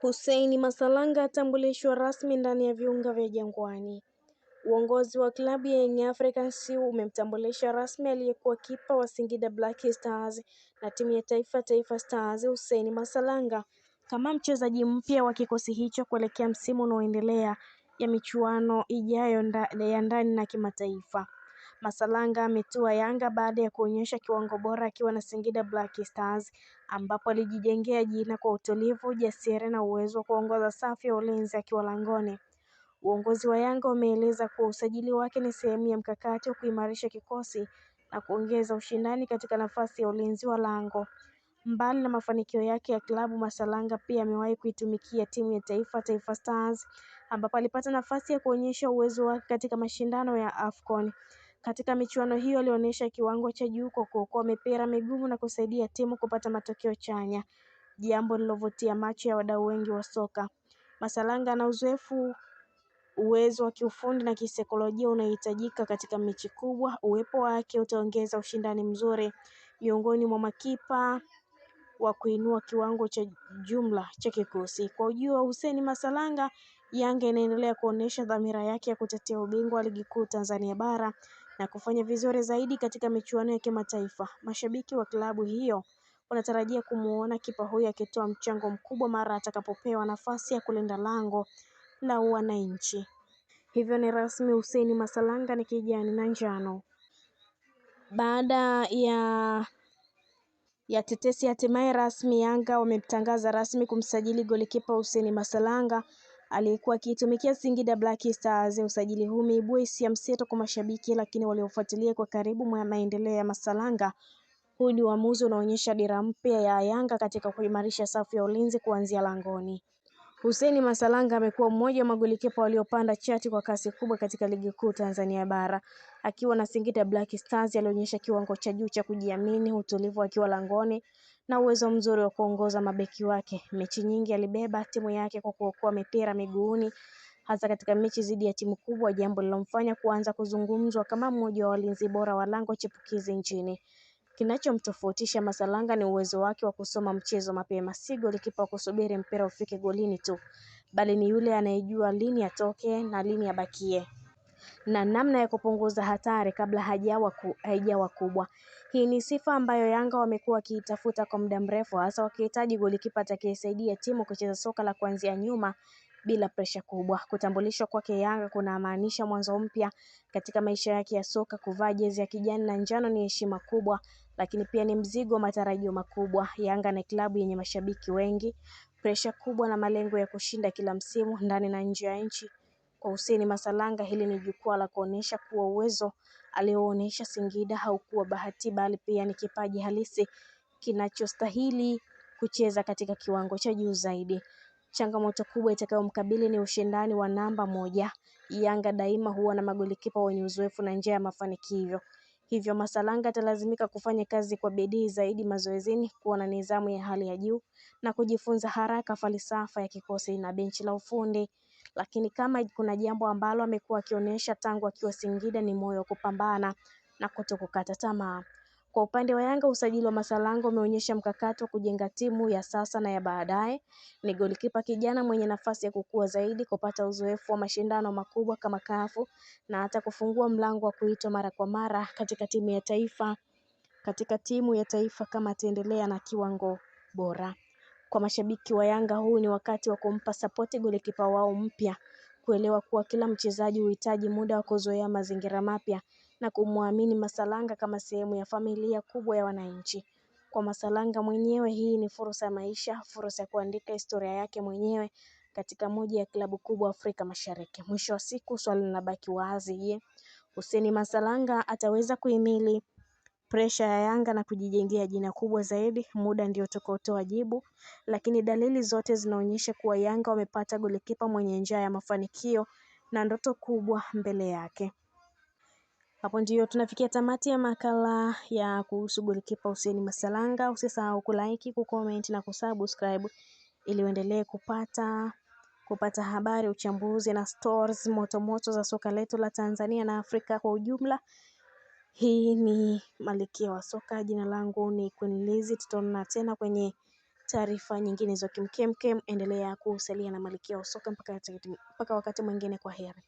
Hussein Masalanga atambulishwa rasmi ndani ya viunga vya Jangwani. Uongozi wa klabu ya Young Africans umemtambulisha rasmi aliyekuwa kipa wa Singida Black Stars na timu ya Taifa Stars Hussein Masalanga kama mchezaji mpya wa kikosi hicho kuelekea msimu unaoendelea ya michuano ijayo ya ndani na kimataifa. Masalanga ametua Yanga baada ya kuonyesha kiwango bora akiwa na Singida Black Stars ambapo alijijengea jina kwa utulivu, ujasiri na uwezo wa kuongoza safu ya ulinzi akiwa langoni. Uongozi wa Yanga umeeleza kuwa usajili wake ni sehemu ya mkakati wa kuimarisha kikosi na kuongeza ushindani katika nafasi ya ulinzi wa lango. Mbali na mafanikio yake ya klabu, Masalanga pia amewahi kuitumikia timu ya Taifa Stars ambapo alipata nafasi ya kuonyesha uwezo wake katika mashindano ya AFCON. Katika michuano hiyo alionyesha kiwango cha juu kwa kuokoa mipira migumu na kusaidia timu kupata matokeo chanya, jambo lilovutia macho ya wadau wengi wa soka. Masalanga ana uwezo wa kiufundi na kisaikolojia unaohitajika katika mechi kubwa. Uwepo wake utaongeza ushindani mzuri miongoni mwa makipa wa kuinua kiwango cha jumla cha kikosi. Kwa ujio wa Hussein Masalanga, Yanga inaendelea kuonesha dhamira yake ya kutetea ubingwa wa ligi kuu Tanzania bara na kufanya vizuri zaidi katika michuano ya kimataifa. Mashabiki wa klabu hiyo wanatarajia kumuona kipa huyo akitoa mchango mkubwa mara atakapopewa nafasi ya kulinda lango la wananchi. Hivyo ni rasmi, Hussein Masalanga ni kijani na njano. Baada ya tetesi, hatimaye rasmi Yanga wametangaza rasmi kumsajili golikipa Hussein Masalanga aliyekuwa akitumikia Singida Black Stars. Usajili huu umeibua hisia mseto kwa mashabiki, lakini waliofuatilia kwa karibu maendeleo ya Masalanga, huu ni uamuzi unaonyesha dira mpya ya Yanga katika kuimarisha safu ya ulinzi kuanzia langoni. Hussein Masalanga amekuwa mmoja wa magolikipa waliopanda chati kwa kasi kubwa katika ligi kuu Tanzania bara. Akiwa na Singida Black Stars alionyesha kiwango cha juu cha kujiamini, utulivu akiwa langoni na uwezo mzuri wa kuongoza mabeki wake. Mechi nyingi alibeba timu yake kwa kuokoa mipira miguuni, hasa katika mechi dhidi ya timu kubwa, jambo lilomfanya kuanza kuzungumzwa kama mmoja wa walinzi bora wa lango chipukizi nchini. Kinachomtofautisha Masalanga ni uwezo wake wa kusoma mchezo mapema. Si golikipa kusubiri mpira ufike golini tu, bali ni yule anayejua lini atoke na lini abakie, na namna ya kupunguza hatari kabla haijawa kubwa. Hii ni sifa ambayo Yanga wamekuwa wakiitafuta kwa muda mrefu, hasa wakihitaji golikipa atakayesaidia timu kucheza soka la kuanzia nyuma bila presha kubwa. Kutambulishwa kwake Yanga kunamaanisha mwanzo mpya katika maisha yake ya soka. Kuvaa jezi ya kijani na njano ni heshima kubwa, lakini pia ni mzigo wa matarajio makubwa. Yanga ni klabu yenye mashabiki wengi, presha kubwa na malengo ya kushinda kila msimu ndani na nje ya nchi. Kwa Hussein Masalanga, hili ni jukwaa la kuonesha kuwa uwezo alioonyesha Singida haukuwa bahati, bali pia ni kipaji halisi kinachostahili kucheza katika kiwango cha juu zaidi. Changamoto kubwa itakayomkabili ni ushindani wa namba moja. Yanga daima huwa na magolikipa wenye uzoefu na njia ya mafanikio. Hivyo Masalanga atalazimika kufanya kazi kwa bidii zaidi mazoezini, kuwa na nidhamu ya hali ya juu na kujifunza haraka falsafa ya kikosi na benchi la ufundi. Lakini kama kuna jambo ambalo amekuwa akionyesha tangu akiwa Singida ni moyo wa kupambana na kutokukata tamaa. Kwa upande wa Yanga, usajili wa Masalanga umeonyesha mkakati wa kujenga timu ya sasa na ya baadaye. Ni golikipa kijana mwenye nafasi ya kukua zaidi, kupata uzoefu wa mashindano makubwa kama CAF na hata kufungua mlango wa kuitwa mara kwa mara katika timu ya taifa kama ataendelea na kiwango bora. Kwa mashabiki wa Yanga, huu ni wakati wa kumpa sapoti golikipa wao mpya, kuelewa kuwa kila mchezaji huhitaji muda wa kuzoea mazingira mapya na kumwamini Masalanga kama sehemu ya familia kubwa ya wananchi. Kwa Masalanga mwenyewe, hii ni fursa ya maisha, fursa ya kuandika historia yake mwenyewe katika moja ya klabu kubwa Afrika Mashariki. Mwisho wa siku, swali linabaki wazi: je, Hussein Masalanga ataweza kuhimili presha ya Yanga na kujijengea jina kubwa zaidi? Muda ndio utakaotoa jibu, lakini dalili zote zinaonyesha kuwa Yanga wamepata golikipa mwenye njaa ya mafanikio na ndoto kubwa mbele yake. Hapo ndio tunafikia tamati ya makala ya kuhusu golikipa Hussein Masalanga. Usisahau kulike, kucomment na kusubscribe ili uendelee kupata habari, uchambuzi na stories moto za soka letu la Tanzania na Afrika kwa ujumla. Hii ni Malkia wa Soka. Jina langu ni Queen Lizzy. Tutaonana tena kwenye taarifa nyingine za kimkemkem. Endelea kusalia na Malkia wa Soka mpaka wakati mwingine. Kwa heri.